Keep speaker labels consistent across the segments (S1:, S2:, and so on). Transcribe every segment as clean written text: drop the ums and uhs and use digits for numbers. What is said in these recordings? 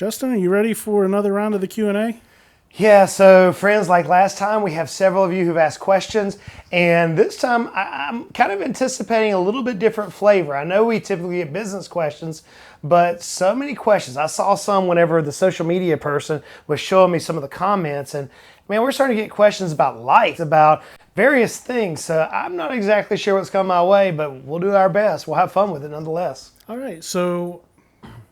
S1: Justin, are you ready for another round of the Q&A?
S2: Yeah, so friends, like last time, we have several of you who've asked questions, and this time I'm kind of anticipating a little bit different flavor. I know we typically get business questions, but so many questions. I saw some whenever the social media person was showing me some of the comments, and man, we're starting to get questions about life, about various things. So I'm not exactly sure what's coming my way, but we'll do our best. We'll have fun with it nonetheless.
S1: All right, so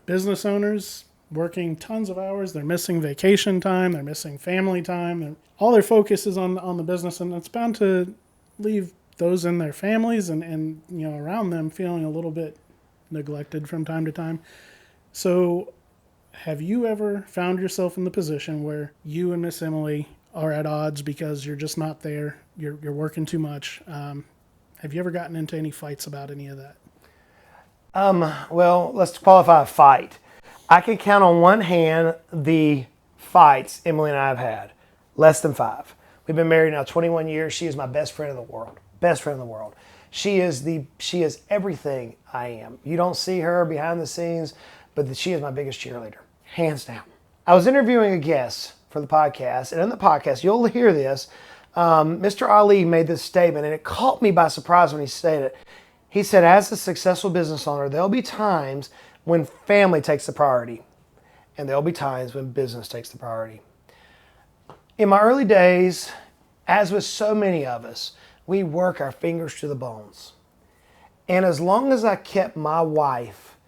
S1: business owners working tons of hours, they're missing vacation time, they're missing family time, and all their focus is on the business, and it's bound to leave those in their families and around them feeling a little bit neglected from time to time. So have you ever found yourself in the position where you and Miss Emily are at odds because you're just not there, you're working too much? Have you ever gotten into any fights about any of that?
S2: Well, let's qualify a fight. I can count on one hand the fights Emily and I have had. Less than 5. We've been married now 21 years. She is my best friend in the world. Best friend in the world. She is everything I am. You don't see her behind the scenes, but she is my biggest cheerleader, hands down. I was interviewing a guest for the podcast, and in the podcast, you'll hear this. Mr. Ali made this statement, and it caught me by surprise when he said it. He said, as a successful business owner, there'll be times when family takes the priority, and there'll be times when business takes the priority. In my early days, as with so many of us, we work our fingers to the bones. And as long as I kept my wife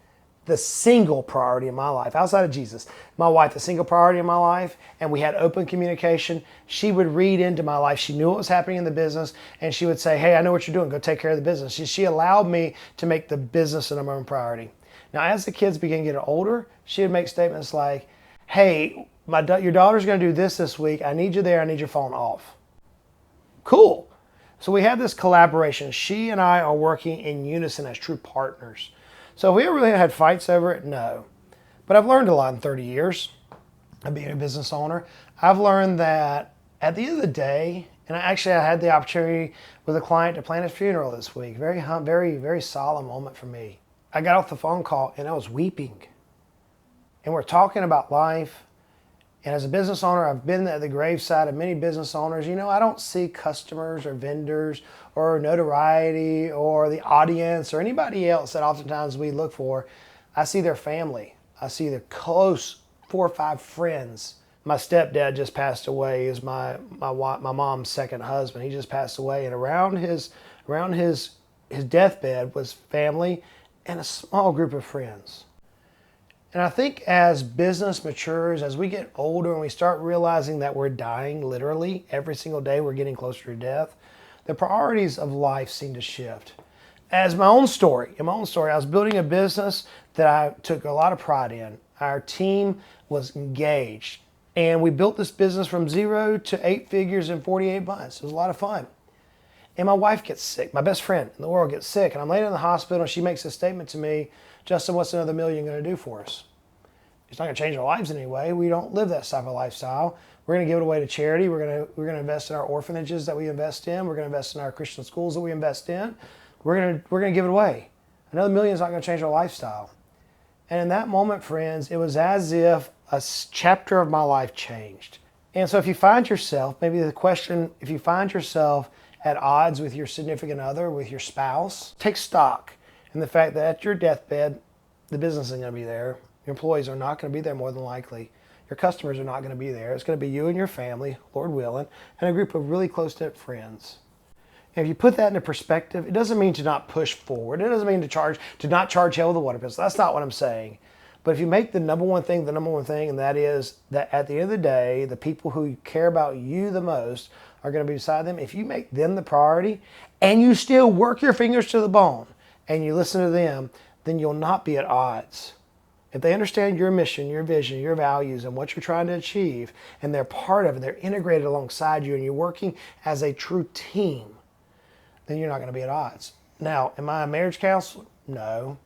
S2: the single priority in my life, outside of Jesus, my wife the single priority in my life, and we had open communication, she would read into my life. She knew what was happening in the business, and she would say, hey, I know what you're doing. Go take care of the business. She allowed me to make the business the number one priority. Now, as the kids began getting older, she would make statements like, hey, your daughter's going to do this week. I need you there. I need your phone off. Cool. So we have this collaboration. She and I are working in unison as true partners. So have we ever really had fights over it? No. But I've learned a lot in 30 years of being a business owner. I've learned that at the end of the day, and I had the opportunity with a client to plan his funeral this week. Very, very solemn moment for me. I got off the phone call and I was weeping. And we're talking about life. And as a business owner, I've been at the graveside of many business owners. I don't see customers or vendors or notoriety or the audience or anybody else that oftentimes we look for. I see their family. I see their close 4 or 5 friends. My stepdad just passed away. He was my mom's second husband. He just passed away. And around his deathbed was family and a small group of friends. And I think as business matures, as we get older and we start realizing that we're dying literally every single day, we're getting closer to death, the priorities of life seem to shift. In my own story, I was building a business that I took a lot of pride in. Our team was engaged, and we built this business from 0 to 8 figures in 48 months. It was a lot of fun. And my wife gets sick. My best friend in the world gets sick. And I'm laying in the hospital and she makes a statement to me, Justin, what's another $1 million going to do for us? It's not going to change our lives in any way. We don't live that type of lifestyle. We're going to give it away to charity. We're going to invest in our orphanages that we invest in. We're going to invest in our Christian schools that we invest in. We're going to give it away. Another $1 million is not going to change our lifestyle. And in that moment, friends, it was as if a chapter of my life changed. And so if you find yourself, maybe the question, if you find yourself at odds with your significant other, with your spouse, take stock in the fact that at your deathbed, the business isn't going to be there. Your employees are not going to be there more than likely. Your customers are not going to be there. It's going to be you and your family, Lord willing, and a group of really close-knit friends. And if you put that into perspective, it doesn't mean to not push forward. It doesn't mean to not charge hell with the water pistol. That's not what I'm saying. But if you make the number one thing, and that is that at the end of the day, the people who care about you the most are going to be beside them. If you make them the priority and you still work your fingers to the bone and you listen to them, then you'll not be at odds. If they understand your mission, your vision, your values, and what you're trying to achieve, and they're part of it, they're integrated alongside you, and you're working as a true team, then you're not going to be at odds. Now, am I a marriage counselor? No.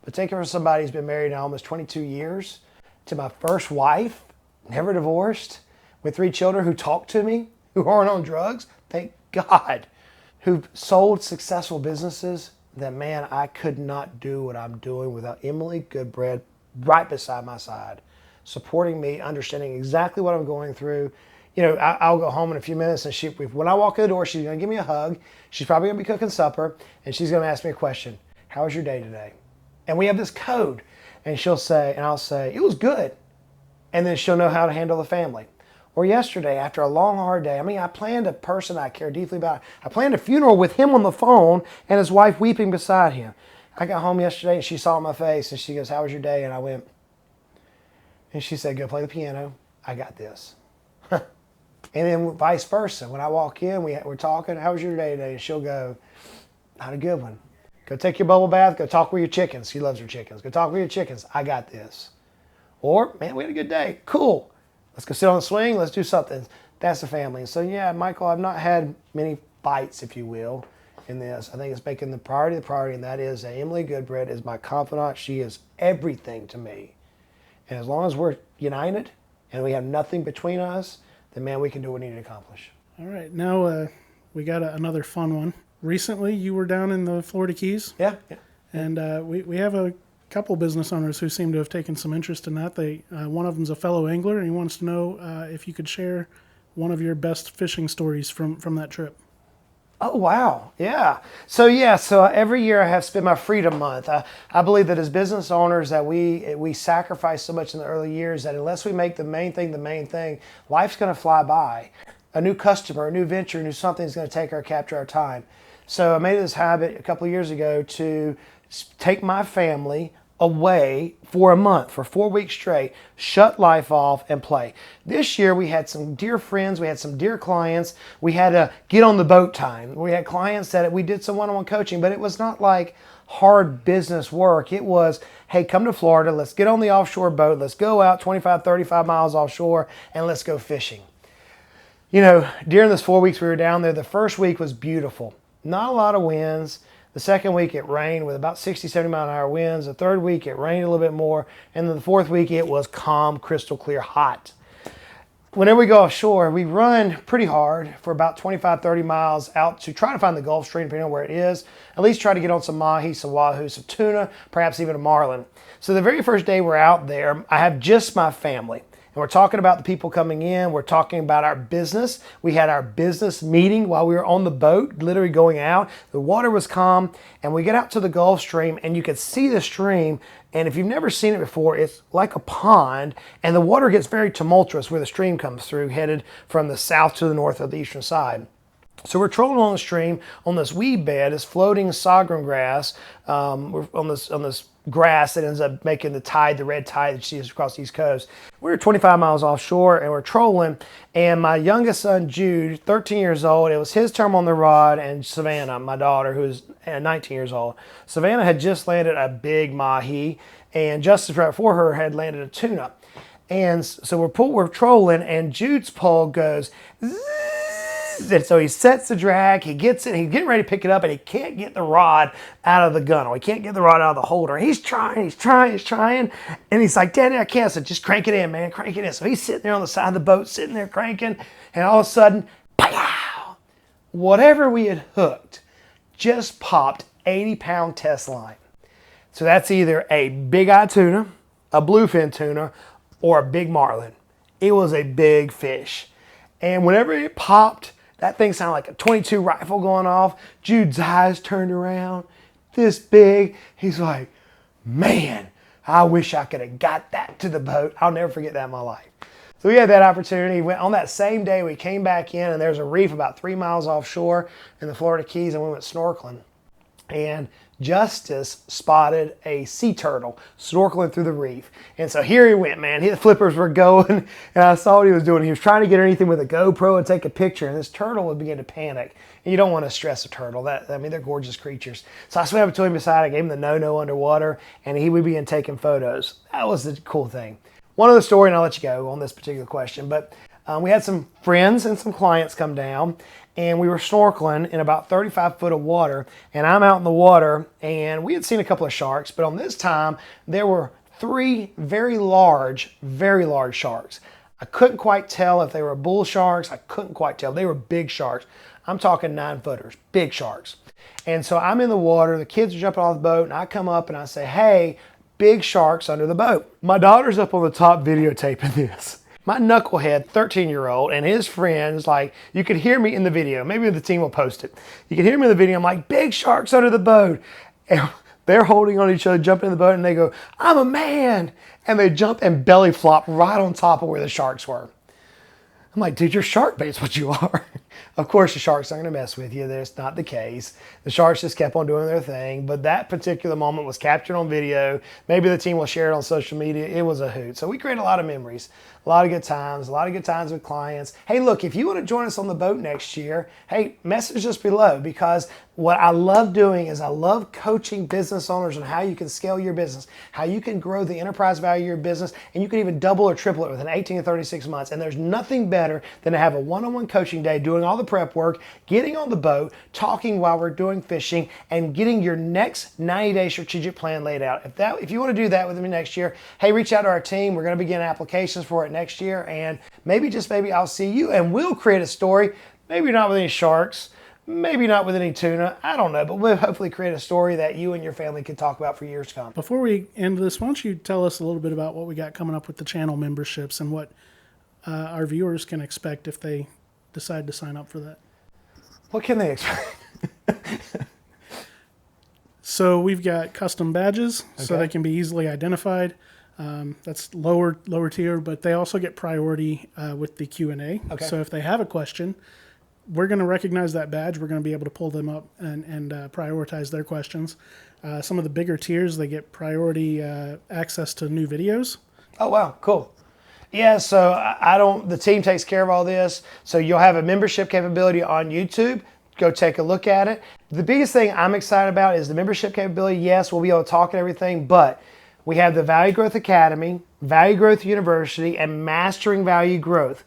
S2: But take it from somebody who's been married now almost 22 years, to my first wife, never divorced, with 3 children who talk to me, who aren't on drugs, thank God, who sold successful businesses that, man, I could not do what I'm doing without Emily Goodbread right beside my side. supporting me, understanding exactly what I'm going through. You know, I'll go home in a few minutes, and when I walk in the door, she's going to give me a hug. She's probably going to be cooking supper, and she's going to ask me a question. How was your day today? And we have this code, and I'll say, it was good. And then she'll know how to handle the family. Or yesterday, after a long, hard day, I planned a person I care deeply about. I planned a funeral with him on the phone and his wife weeping beside him. I got home yesterday and she saw my face and she goes, how was your day? And I went, and she said, go play the piano. I got this. And then vice versa. When I walk in, we're talking, how was your day today? And she'll go, not a good one. Go take your bubble bath. Go talk with your chickens. She loves her chickens. Go talk with your chickens. I got this. Or, man, we had a good day. Cool. Let's go sit on the swing. Let's do something. That's the family. So, yeah, Michael, I've not had many fights, if you will, in this. I think it's making the priority, and that is that Emily Goodbread is my confidant. She is everything to me. And as long as we're united and we have nothing between us, then, man, we can do what we need to accomplish.
S1: All right. Now we got another fun one. Recently, you were down in the Florida Keys.
S2: Yeah.
S1: And we have a couple business owners who seem to have taken some interest in that. One of them's a fellow angler, and he wants to know if you could share one of your best fishing stories from that trip.
S2: Oh, wow. Yeah. So every year I have Spend My Freedom Month. I believe that as business owners that we sacrifice so much in the early years that unless we make the main thing, life's going to fly by. A new customer, a new venture, a new something is going to capture our time. So I made this habit a couple of years ago to take my family away for a month, for 4 weeks straight, shut life off and play. This year we had some dear friends, we had some dear clients, we had to get on the boat time. We had clients that we did some one-on-one coaching, but it was not like hard business work. It was, hey, come to Florida, let's get on the offshore boat, let's go out 25, 35 miles offshore and let's go fishing. You know, during this 4 weeks we were down there, the first week was beautiful. Not a lot of winds. The second week it rained with about 60, 70 mile an hour winds. The third week it rained a little bit more. And then the fourth week it was calm, crystal clear, hot. Whenever we go offshore, we run pretty hard for about 25, 30 miles out to try to find the Gulf Stream, depending on where it is. At least try to get on some mahi, some wahoo, some tuna, perhaps even a marlin. So the very first day we're out there, I have just my family. And we're talking about the people coming in. We're talking about our business. We had our business meeting while we were on the boat, literally going out. The water was calm, and we get out to the Gulf Stream, and you could see the stream. And if you've never seen it before, it's like a pond, and the water gets very tumultuous where the stream comes through, headed from the south to the north of the eastern side. So we're trolling on the stream on this weed bed, this floating sorghum grass, we're on this grass that ends up making the red tide that you see across the East Coast. We're 25 miles offshore and we're trolling, and my youngest son, Jude, 13 years old, it was his turn on the rod, and Savannah, my daughter, who's 19 years old. Savannah had just landed a big mahi, and Justice right before her had landed a tuna. And so we're trolling, and Jude's pole goes zzz. And so he sets the drag, he gets it, he's getting ready to pick it up, and he can't get the rod out of the gunnel. He can't get the rod out of the holder. He's trying, and he's like, Daddy, I can't. I said, just crank it in, man, crank it in. So he's sitting there on the side of the boat, sitting there cranking, and all of a sudden, pow! Whatever we had hooked just popped 80-pound test line. So that's either a big-eye tuna, a bluefin tuna, or a big marlin. It was a big fish. And whenever it popped, that thing sounded like a .22 rifle going off. Jude's eyes turned around, this big. He's like, man, I wish I could have got that to the boat. I'll never forget that in my life. So we had that opportunity. On that same day, we came back in, and there's a reef about 3 miles offshore in the Florida Keys, and we went snorkeling. And Justice spotted a sea turtle snorkeling through the reef. And so here he went, man. The flippers were going, and I saw what he was doing. He was trying to get anything with a GoPro and take a picture, and this turtle would begin to panic. And you don't want to stress a turtle. They're gorgeous creatures. So I swam up to him beside. I gave him the no underwater, and he would begin taking photos. That was the cool thing. One other story, and I'll let you go on this particular question, but we had some friends and some clients come down, and we were snorkeling in about 35 foot of water, and I'm out in the water, and we had seen a couple of sharks, but on this time, there were 3 very large sharks. I couldn't quite tell if they were bull sharks. I couldn't quite tell. They were big sharks. I'm talking 9-footers, big sharks. And so I'm in the water, the kids are jumping off the boat, and I come up and I say, hey, big sharks under the boat. My daughter's up on the top videotaping this. My knucklehead 13-year-old and his friends, like, you could hear me in the video. Maybe the team will post it. You can hear me in the video. I'm like, big sharks under the boat. And they're holding on each other, jumping in the boat, and they go, I'm a man. And they jump and belly flop right on top of where the sharks were. I'm like, dude, you're shark bait's what you are. Of course, the sharks aren't going to mess with you. That's not the case. The sharks just kept on doing their thing. But that particular moment was captured on video. Maybe the team will share it on social media. It was a hoot. So we create a lot of memories, a lot of good times with clients. Hey, look, if you want to join us on the boat next year, hey, message us below, because what I love doing is I love coaching business owners on how you can scale your business, how you can grow the enterprise value of your business, and you can even double or triple it within 18 to 36 months. And there's nothing better than to have a one-on-one coaching day, doing all the prep work, getting on the boat, talking while we're doing fishing, and getting your next 90-day strategic plan laid out. If you want to do that with me next year, hey, reach out to our team. We're going to begin applications for it next year, and maybe I'll see you, and we'll create a story, maybe not with any sharks, maybe not with any tuna, I don't know, but we'll hopefully create a story that you and your family can talk about for years to come.
S1: Before we end this, why don't you tell us a little bit about what we got coming up with the channel memberships and what our viewers can expect if they decide to sign up for that.
S2: What can they expect?
S1: So we've got custom badges, so they can be easily identified. That's lower tier, but they also get priority with the Q&A.
S2: Okay.
S1: So if they have a question, we're going to recognize that badge. We're going to be able to pull them up and prioritize their questions. Some of the bigger tiers, they get priority access to new videos.
S2: Oh, wow, cool. Yeah, so the team takes care of all this. So you'll have a membership capability on YouTube. Go take a look at it. The biggest thing I'm excited about is the membership capability. Yes, we'll be able to talk and everything, but we have the Value Growth Academy, Value Growth University, and Mastering Value Growth.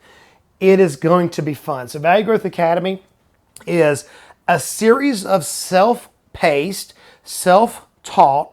S2: It is going to be fun. So Value Growth Academy is a series of self-paced, self-taught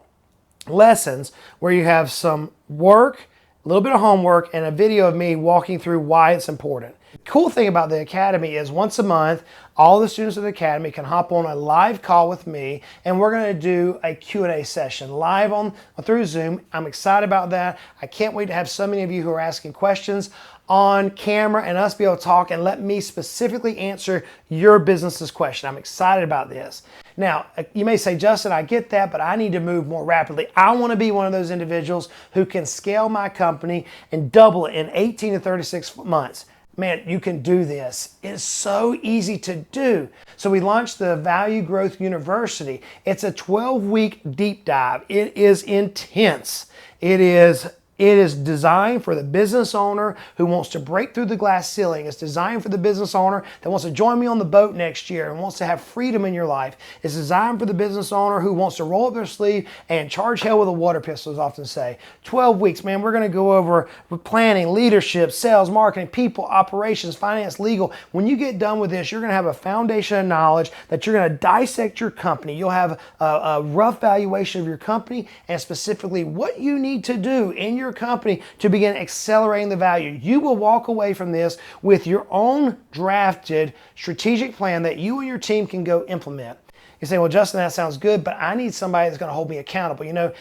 S2: lessons where you have some work, a little bit of homework, and a video of me walking through why it's important. The cool thing about the Academy is once a month, all the students of the Academy can hop on a live call with me, and we're going to do a Q&A session live through Zoom. I'm excited about that. I can't wait to have so many of you who are asking questions on camera and us be able to talk and let me specifically answer your business's question. I'm excited about this. Now, you may say, Justin, I get that, but I need to move more rapidly. I want to be one of those individuals who can scale my company and double it in 18 to 36 months. Man, you can do this. It's so easy to do. So we launched the Value Growth University. It's a 12-week deep dive. It is intense. It is designed for the business owner who wants to break through the glass ceiling. It's designed for the business owner that wants to join me on the boat next year and wants to have freedom in your life. It's designed for the business owner who wants to roll up their sleeve and charge hell with a water pistol, as I often say. 12 weeks, man. We're going to go over planning, leadership, sales, marketing, people, operations, finance, legal. When you get done with this, you're going to have a foundation of knowledge that you're going to dissect your company. You'll have a rough valuation of your company and specifically what you need to do in your company to begin accelerating the value. You will walk away from this with your own drafted strategic plan that you and your team can go implement. You say, well, Justin, that sounds good, but I need somebody that's going to hold me accountable. You know,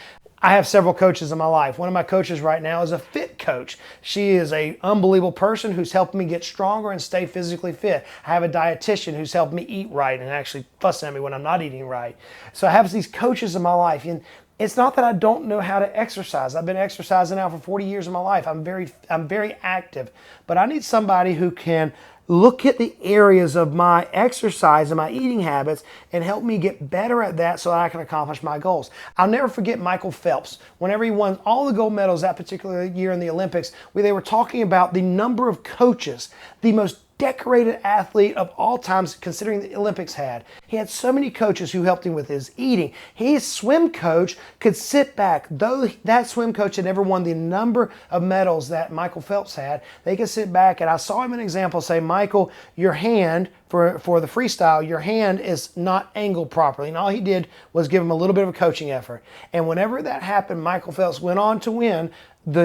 S2: I have several coaches in my life. One of my coaches right now is a fit coach. She is an unbelievable person who's helping me get stronger and stay physically fit. I have a dietitian who's helped me eat right and actually fussing at me when I'm not eating right. So I have these coaches in my life, and it's not that I don't know how to exercise. I've been exercising now for 40 years of my life. I'm very active, but I need somebody who can look at the areas of my exercise and my eating habits and help me get better at that so that I can accomplish my goals. I'll never forget Michael Phelps. Whenever he won all the gold medals that particular year in the Olympics, where they were talking about the number of coaches, the most decorated athlete of all times considering the Olympics had. He had so many coaches who helped him with his eating. His swim coach could sit back, though that swim coach had never won the number of medals that Michael Phelps had, they could sit back, and I saw him an example say, Michael, your hand, for the freestyle, your hand is not angled properly. And all he did was give him a little bit of a coaching effort. And whenever that happened, Michael Phelps went on to win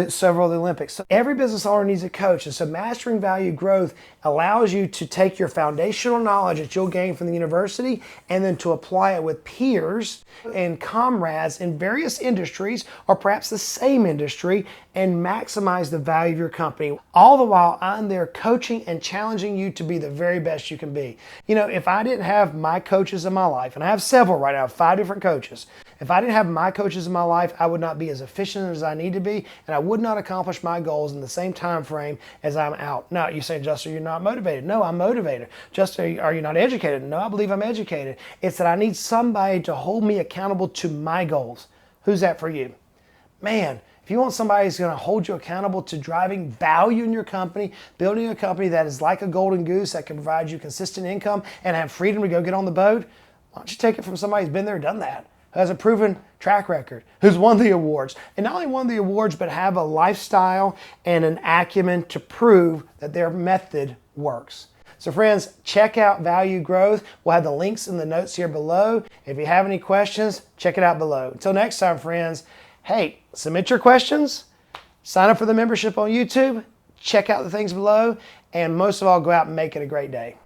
S2: several of the Olympics. So every business owner needs a coach. And so mastering value growth allows you to take your foundational knowledge that you'll gain from the university and then to apply it with peers and comrades in various industries or perhaps the same industry and maximize the value of your company. All the while I'm there coaching and challenging you to be the very best you can be. You know, if I didn't have my coaches in my life, and I have several right now, 5 different coaches. If I didn't have my coaches in my life, I would not be as efficient as I need to be, and I would not accomplish my goals in the same time frame as I'm out. Now, you say, Justin, you're not motivated. No, I'm motivated. Justin, are you not educated? No, I believe I'm educated. It's that I need somebody to hold me accountable to my goals. Who's that for you? Man, if you want somebody who's going to hold you accountable to driving value in your company, building a company that is like a golden goose that can provide you consistent income and have freedom to go get on the boat, why don't you take it from somebody who's been there, done that, who has a proven track record, who's won the awards, and not only won the awards, but have a lifestyle and an acumen to prove that their method works. So friends, check out Value Growth. We'll have the links in the notes here below. If you have any questions, check it out below. Until next time, friends, hey, submit your questions, sign up for the membership on YouTube, check out the things below, and most of all, go out and make it a great day.